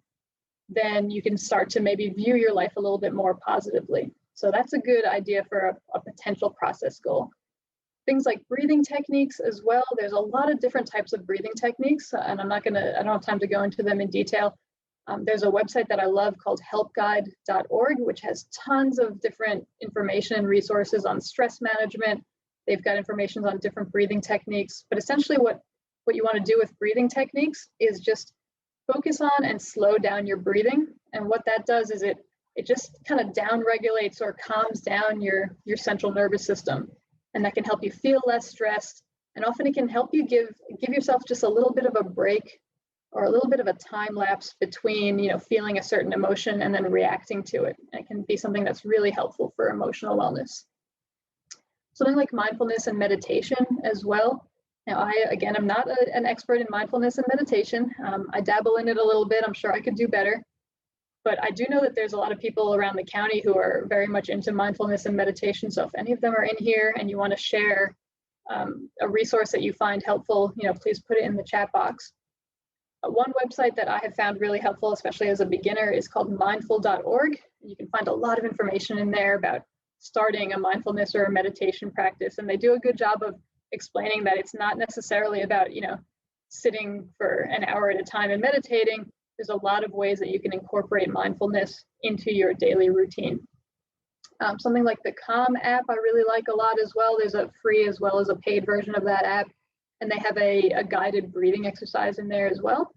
then you can start to maybe view your life a little bit more positively. So that's a good idea for a potential process goal. Things like breathing techniques as well. There's a lot of different types of breathing techniques, and I don't have time to go into them in detail. There's a website that I love called helpguide.org, which has tons of different information and resources on stress management. They've got information on different breathing techniques, but essentially what you want to do with breathing techniques is just focus on and slow down your breathing. And what that does is it just kind of down regulates or calms down your central nervous system. And that can help you feel less stressed. And often it can help you give yourself just a little bit of a break or a little bit of a time lapse between, feeling a certain emotion and then reacting to it. And it can be something that's really helpful for emotional wellness. Something like mindfulness and meditation as well. Now, I'm not an expert in mindfulness and meditation. I dabble in it a little bit. I'm sure I could do better. But I do know that there's a lot of people around the county who are very much into mindfulness and meditation. So if any of them are in here and you want to share a resource that you find helpful, please put it in the chat box. One website that I have found really helpful, especially as a beginner, is called mindful.org. You can find a lot of information in there about starting a mindfulness or a meditation practice. And they do a good job of explaining that it's not necessarily about, sitting for an hour at a time and meditating. There's a lot of ways that you can incorporate mindfulness into your daily routine. Something like the Calm app I really like a lot as well. There's a free as well as a paid version of that app, and they have a guided breathing exercise in there as well.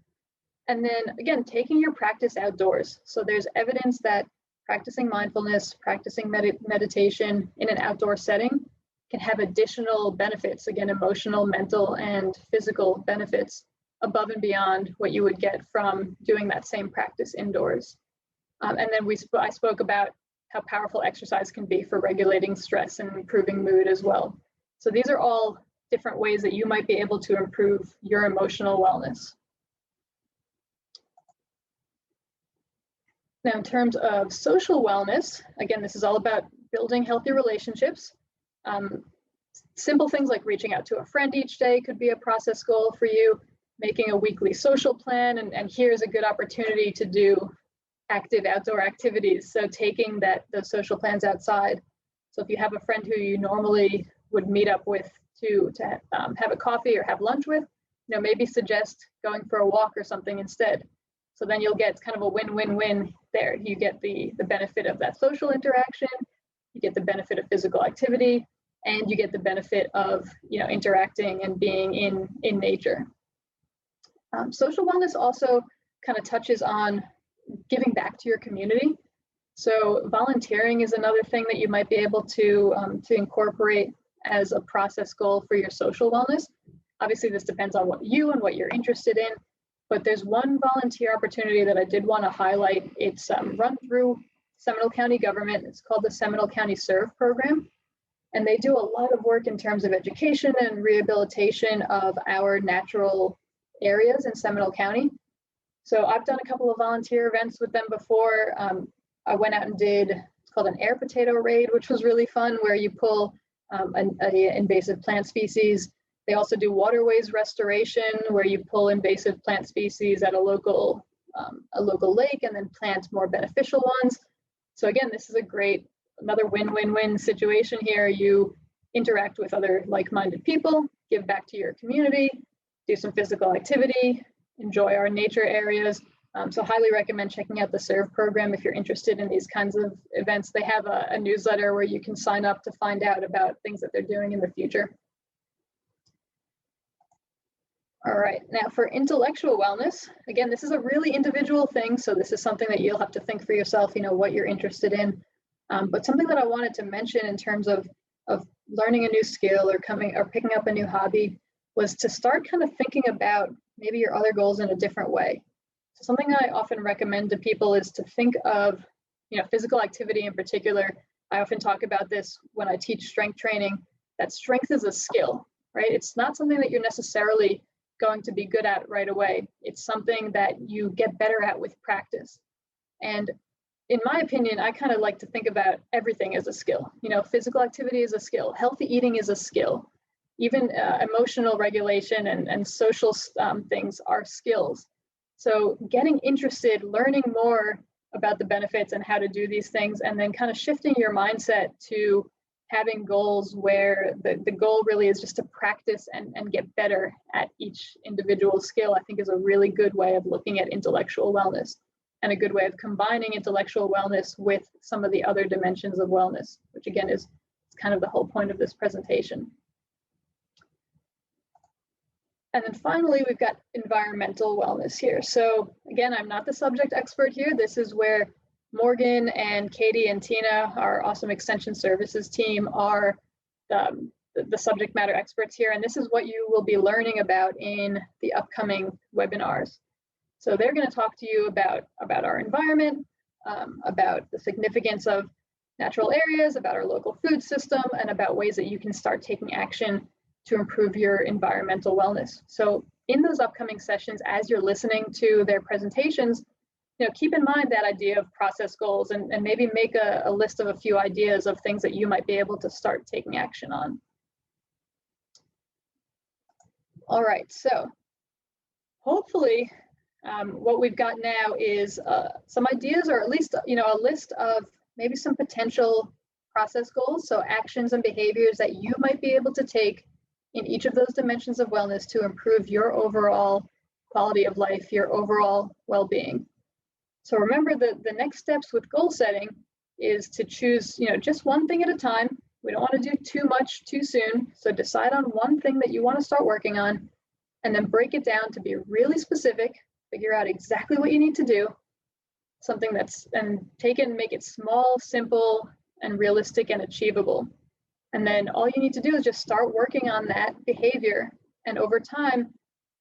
And then again, taking your practice outdoors. So there's evidence that practicing mindfulness, practicing meditation in an outdoor setting can have additional benefits, again, emotional, mental, and physical benefits above and beyond what you would get from doing that same practice indoors. And then I spoke about how powerful exercise can be for regulating stress and improving mood as well. So these are all different ways that you might be able to improve your emotional wellness. Now, in terms of social wellness, again, this is all about building healthy relationships. Simple things like reaching out to a friend each day could be a process goal for you, making a weekly social plan, and here's a good opportunity to do active outdoor activities. So taking those social plans outside. So if you have a friend who you normally would meet up with to have a coffee or have lunch with, maybe suggest going for a walk or something instead. So then you'll get kind of a win-win-win there. You get the benefit of that social interaction, you get the benefit of physical activity, and you get the benefit of interacting and being in nature. Social wellness also kind of touches on giving back to your community. So volunteering is another thing that you might be able to incorporate as a process goal for your social wellness. Obviously, this depends on what you're interested in, but there's one volunteer opportunity that I did want to highlight. It's run through Seminole County government. It's called the Seminole County Serve program. And they do a lot of work in terms of education and rehabilitation of our natural areas in Seminole County. So I've done a couple of volunteer events with them before. I went out and did, it's called an air potato raid, which was really fun, where you pull an invasive plant species. They also do waterways restoration, where you pull invasive plant species at a local lake and then plant more beneficial ones. So again, this is another win-win-win situation here. You interact with other like-minded people, give back to your community, do some physical activity, enjoy our nature areas. So highly recommend checking out the SERVE program if you're interested in these kinds of events. They have a newsletter where you can sign up to find out about things that they're doing in the future. All right, now for intellectual wellness, again, this is a really individual thing. So this is something that you'll have to think for yourself, what you're interested in. But something that I wanted to mention in terms of learning a new skill or picking up a new hobby was to start kind of thinking about maybe your other goals in a different way. So something I often recommend to people is to think of, physical activity in particular. I often talk about this when I teach strength training, that strength is a skill, right? It's not something that you're necessarily going to be good at right away. It's something that you get better at with practice. And in my opinion, I kind of like to think about everything as a skill. Physical activity is a skill. Healthy eating is a skill. Even emotional regulation and social things are skills. So getting interested, learning more about the benefits and how to do these things, and then kind of shifting your mindset to having goals where the goal really is just to practice and get better at each individual skill, I think is a really good way of looking at intellectual wellness, and a good way of combining intellectual wellness with some of the other dimensions of wellness, which again is kind of the whole point of this presentation. And then finally, we've got environmental wellness here. So again, I'm not the subject expert here. This is where Morgan and Katie and Tina, our awesome extension services team, are the subject matter experts here. And this is what you will be learning about in the upcoming webinars. So they're going to talk to you about our environment, about the significance of natural areas, about our local food system, and about ways that you can start taking action to improve your environmental wellness. So in those upcoming sessions, as you're listening to their presentations, keep in mind that idea of process goals, and maybe make a list of a few ideas of things that you might be able to start taking action on. All right, so hopefully what we've got now is some ideas, or at least a list of maybe some potential process goals, so actions and behaviors that you might be able to take in each of those dimensions of wellness to improve your overall quality of life, your overall well-being. So remember, the next steps with goal setting is to choose, just one thing at a time. We don't want to do too much too soon. So decide on one thing that you want to start working on, and then break it down to be really specific, figure out exactly what you need to do, and make it small, simple, and realistic and achievable. And then all you need to do is just start working on that behavior. And over time,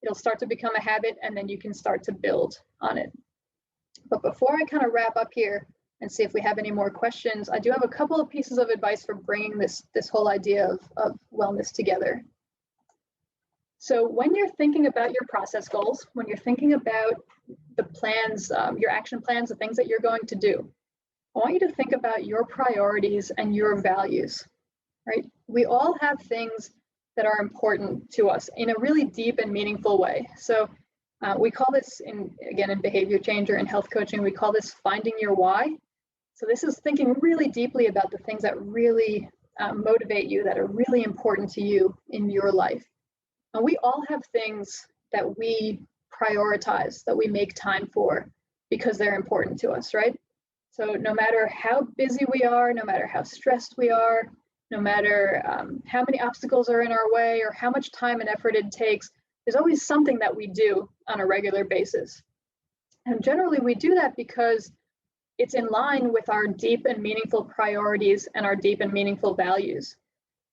it'll start to become a habit, and then you can start to build on it. But before I kind of wrap up here and see if we have any more questions, I do have a couple of pieces of advice for bringing this whole idea of wellness together. So when you're thinking about your process goals, when you're thinking about the plans, your action plans, the things that you're going to do, I want you to think about your priorities and your values, right? We all have things that are important to us in a really deep and meaningful way. So we call this, in behavior change or in health coaching, we call this finding your why. So this is thinking really deeply about the things that really motivate you, that are really important to you in your life. And we all have things that we prioritize, that we make time for because they're important to us, right? So no matter how busy we are, no matter how stressed we are, no matter how many obstacles are in our way or how much time and effort it takes, there's always something that we do on a regular basis. And generally we do that because it's in line with our deep and meaningful priorities and our deep and meaningful values.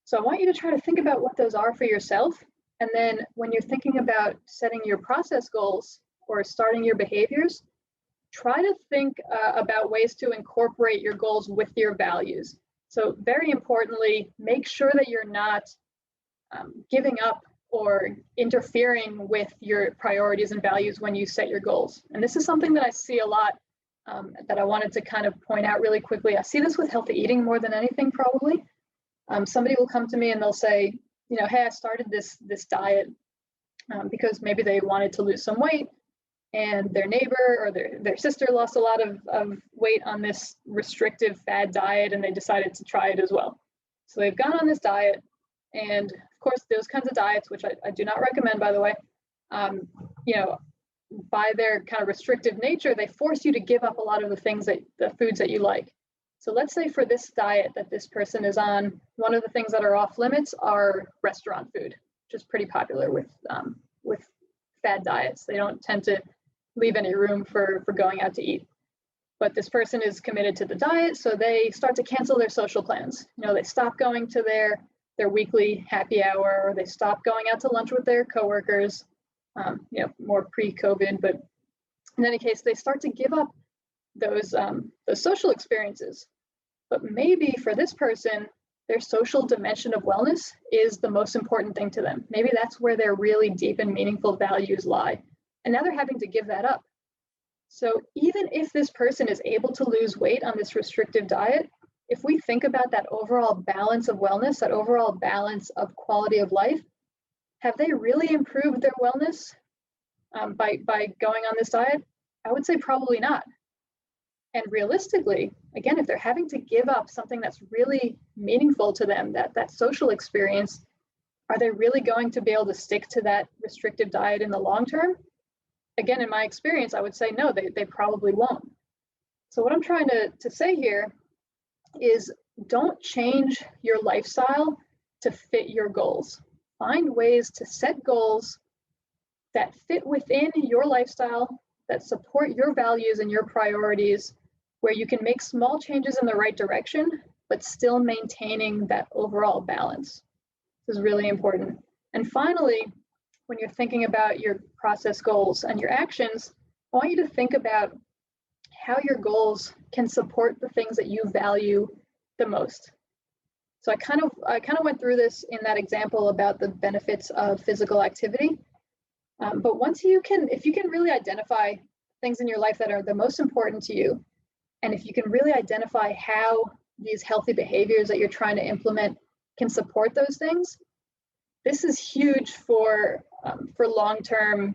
So I want you to try to think about what those are for yourself. And then when you're thinking about setting your process goals or starting your behaviors, try to think about ways to incorporate your goals with your values. So very importantly, make sure that you're not giving up or interfering with your priorities and values when you set your goals. And this is something that I see a lot that I wanted to kind of point out really quickly. I see this with healthy eating more than anything, probably. Somebody will come to me and they'll say, hey, I started this diet because maybe they wanted to lose some weight, and their neighbor or their sister lost a lot of weight on this restrictive fad diet, and they decided to try it as well. So they've gone on this diet, and of course, those kinds of diets, which I do not recommend, by the way, by their kind of restrictive nature, they force you to give up a lot of the foods that you like. So let's say for this diet that this person is on, one of the things that are off limits are restaurant food, which is pretty popular with fad diets. They don't tend to leave any room for going out to eat. But this person is committed to the diet, so they start to cancel their social plans. They stop going to their weekly happy hour, or they stop going out to lunch with their coworkers, more pre-COVID. But in any case, they start to give up those social experiences. But maybe for this person, their social dimension of wellness is the most important thing to them. Maybe that's where their really deep and meaningful values lie. And now they're having to give that up. So even if this person is able to lose weight on this restrictive diet, if we think about that overall balance of wellness, that overall balance of quality of life, have they really improved their wellness by going on this diet? I would say probably not. And realistically, again, if they're having to give up something that's really meaningful to them, that social experience, are they really going to be able to stick to that restrictive diet in the long term? Again, in my experience, I would say no, they probably won't. So what I'm trying to say here is don't change your lifestyle to fit your goals. Find ways to set goals that fit within your lifestyle, that support your values and your priorities, where you can make small changes in the right direction, but still maintaining that overall balance. This is really important. And finally, when you're thinking about your process goals and your actions, I want you to think about how your goals can support the things that you value the most. So I kind of went through this in that example about the benefits of physical activity. But if you can really identify things in your life that are the most important to you, and if you can really identify how these healthy behaviors that you're trying to implement can support those things, this is huge for long-term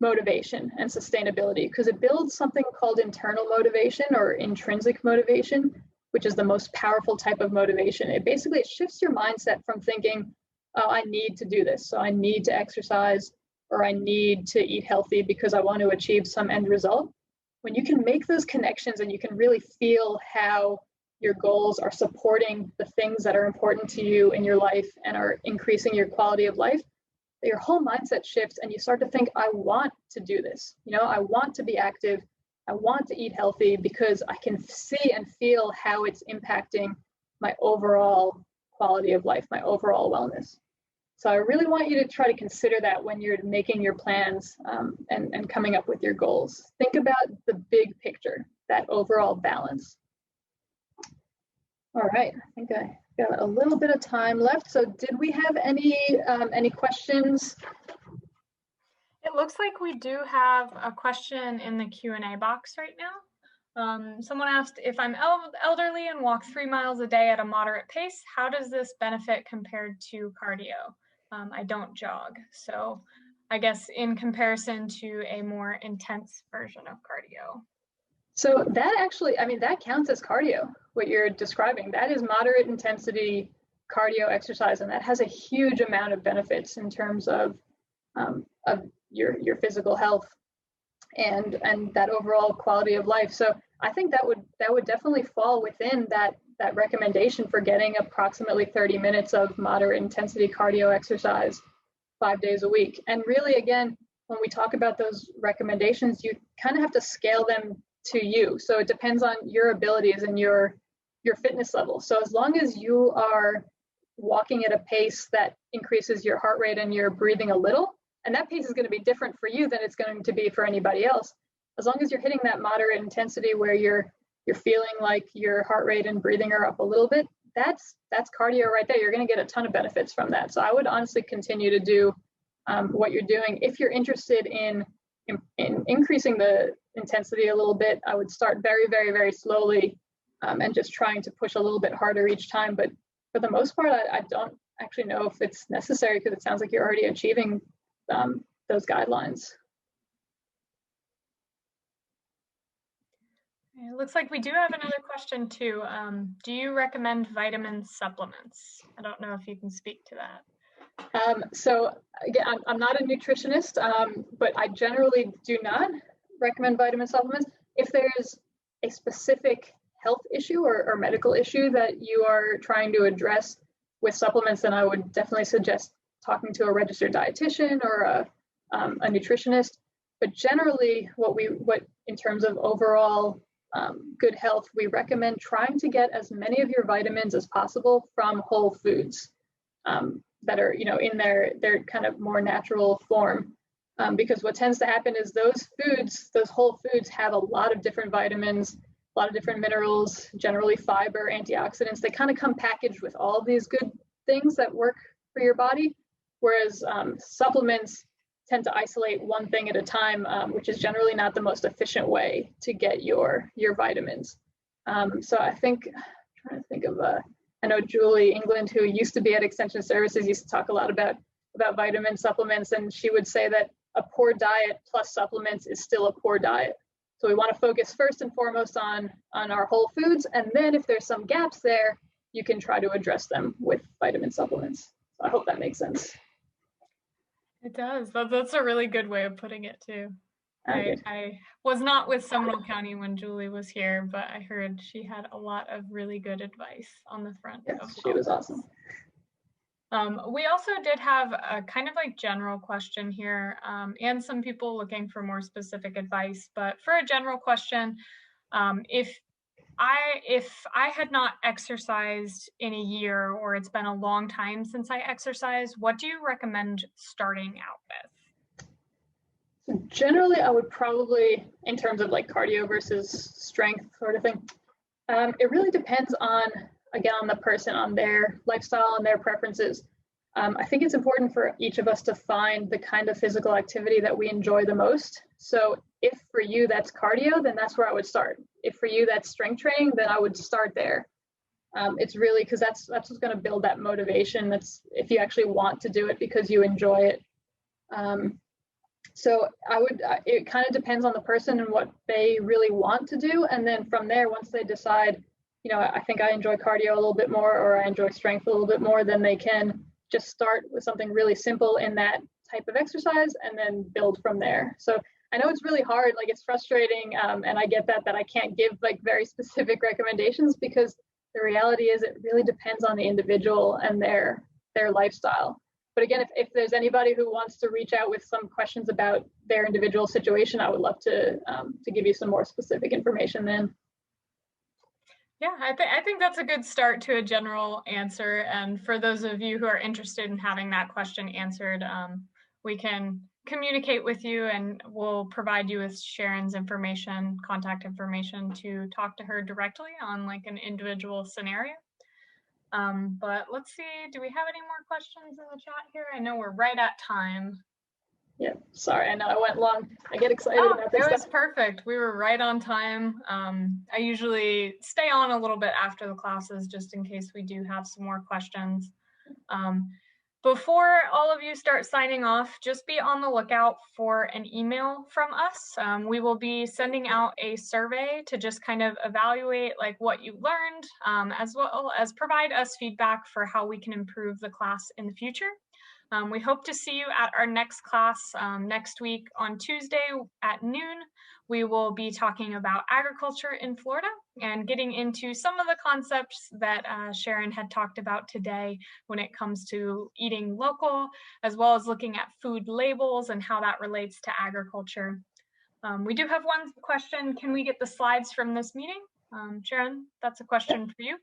motivation and sustainability, because it builds something called internal motivation or intrinsic motivation, which is the most powerful type of motivation. It basically shifts your mindset from thinking, oh, I need to do this, so I need to exercise, or I need to eat healthy because I want to achieve some end result. When you can make those connections and you can really feel how your goals are supporting the things that are important to you in your life and are increasing your quality of life, that your whole mindset shifts and you start to think, I want to do this. I want to be active. I want to eat healthy because I can see and feel how it's impacting my overall quality of life, my overall wellness. So I really want you to try to consider that when you're making your plans and coming up with your goals. Think about the big picture, that overall balance. All right, I think I got a little bit of time left. So did we have any questions? It looks like we do have a question in the Q&A box right now. Someone asked, if I'm elderly and walk 3 miles a day at a moderate pace, how does this benefit compared to cardio? I don't jog. So I guess in comparison to a more intense version of cardio. So that actually, that counts as cardio, what you're describing. That is moderate intensity cardio exercise, and that has a huge amount of benefits in terms of your physical health and that overall quality of life. So I think that would definitely fall within that recommendation for getting approximately 30 minutes of moderate intensity cardio exercise 5 days a week. And really, again, when we talk about those recommendations, you kind of have to scale them to you. So it depends on your abilities and your fitness level. So as long as you are walking at a pace that increases your heart rate and you're breathing a little, and that pace is going to be different for you than it's going to be for anybody else. As long as you're hitting that moderate intensity where you're feeling like your heart rate and breathing are up a little bit, that's cardio right there. You're going to get a ton of benefits from that. So I would honestly continue to do what you're doing. If you're interested in increasing the intensity a little bit, I would start very, very, very slowly and just trying to push a little bit harder each time. But for the most part, I don't actually know if it's necessary because it sounds like you're already achieving those guidelines. It looks like we do have another question too. Do you recommend vitamin supplements? I don't know if you can speak to that. So again, I'm not a nutritionist, but I generally do not recommend vitamin supplements. If there's a specific health issue or medical issue that you are trying to address with supplements, then I would definitely suggest talking to a registered dietitian or a nutritionist. But generally, what in terms of overall good health, we recommend trying to get as many of your vitamins as possible from whole foods that are in their kind of more natural form. Because what tends to happen is those whole foods have a lot of different vitamins, a lot of different minerals, generally fiber, antioxidants. They kind of come packaged with all of these good things that work for your body. Whereas supplements tend to isolate one thing at a time, which is generally not the most efficient way to get your vitamins. So I think, I'm trying to think of, I know Julie England, who used to be at Extension Services, used to talk a lot about vitamin supplements, and she would say that a poor diet plus supplements is still a poor diet. So we want to focus first and foremost on our whole foods, and then if there's some gaps there, you can try to address them with vitamin supplements. So I hope that makes sense. It does. That's a really good way of putting it too. I was not with Seminole County when Julie was here, but I heard she had a lot of really good advice on the front. Yes, she was awesome. We also did have a kind of like general question here, and some people looking for more specific advice. But for a general question, if I had not exercised in a year, or it's been a long time since I exercised, what do you recommend starting out with? So generally, I would probably, in terms of like cardio versus strength sort of thing, it really depends on the person, on their lifestyle and their preferences. I think it's important for each of us to find the kind of physical activity that we enjoy the most. So if for you that's cardio, then that's where I would start. If for you that's strength training, then I would start there. It's really because that's what's going to build that motivation. That's if you actually want to do it because you enjoy it. So it kind of depends on the person and what they really want to do. And then from there, once they decide, I think I enjoy cardio a little bit more, or I enjoy strength a little bit more, then they can just start with something really simple in that type of exercise and then build from there. So I know it's really hard, like it's frustrating. And I get that I can't give like very specific recommendations because the reality is it really depends on the individual and their lifestyle. But again, if there's anybody who wants to reach out with some questions about their individual situation, I would love to give you some more specific information then. Yeah, I think that's a good start to a general answer. And for those of you who are interested in having that question answered, we can communicate with you and we'll provide you with Sharon's information, contact information to talk to her directly on like an individual scenario. But let's see, do we have any more questions in the chat here? I know we're right at time. Yeah, sorry, I know I went long. I get excited about this stuff. It was stuff. perfect. We were right on time. I usually stay on a little bit after the classes just in case we do have some more questions. Before all of you start signing off, just be on the lookout for an email from us. We will be sending out a survey to just kind of evaluate like what you learned, as well as provide us feedback for how we can improve the class in the future. We hope to see you at our next class next week on Tuesday at noon. We will be talking about agriculture in Florida and getting into some of the concepts that Sharon had talked about today when it comes to eating local, as well as looking at food labels and how that relates to agriculture. We do have one question. Can we get the slides from this meeting? Sharon, that's a question for you.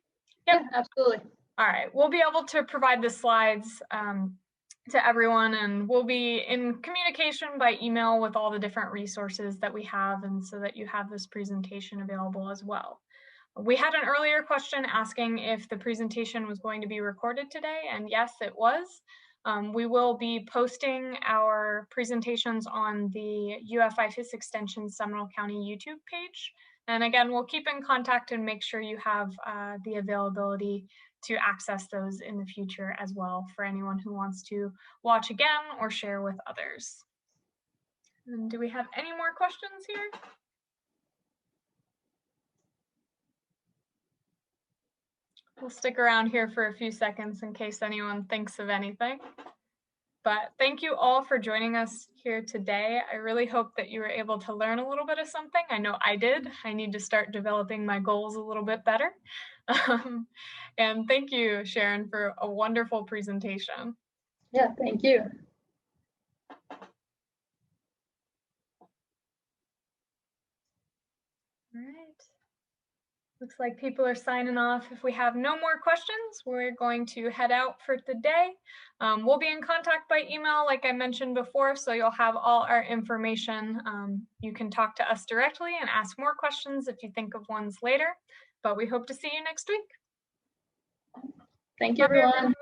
Yep. Yeah, absolutely. All right, we'll be able to provide the slides to everyone, and we'll be in communication by email with all the different resources that we have, and so that you have this presentation available as well. We had an earlier question asking if the presentation was going to be recorded today, and yes, it was. We will be posting our presentations on the UF-IFAS Extension Seminole County YouTube page. And again, we'll keep in contact and make sure you have the availability to access those in the future as well for anyone who wants to watch again or share with others. And do we have any more questions here? We'll stick around here for a few seconds in case anyone thinks of anything. But thank you all for joining us here today. I really hope that you were able to learn a little bit of something. I know I did. I need to start developing my goals a little bit better. And thank you, Sharon, for a wonderful presentation. Yeah, thank you. All right. Looks like people are signing off. If we have no more questions, we're going to head out for today. We'll be in contact by email, like I mentioned before, so you'll have all our information. You can talk to us directly and ask more questions if you think of ones later, but we hope to see you next week. Thank you, everyone.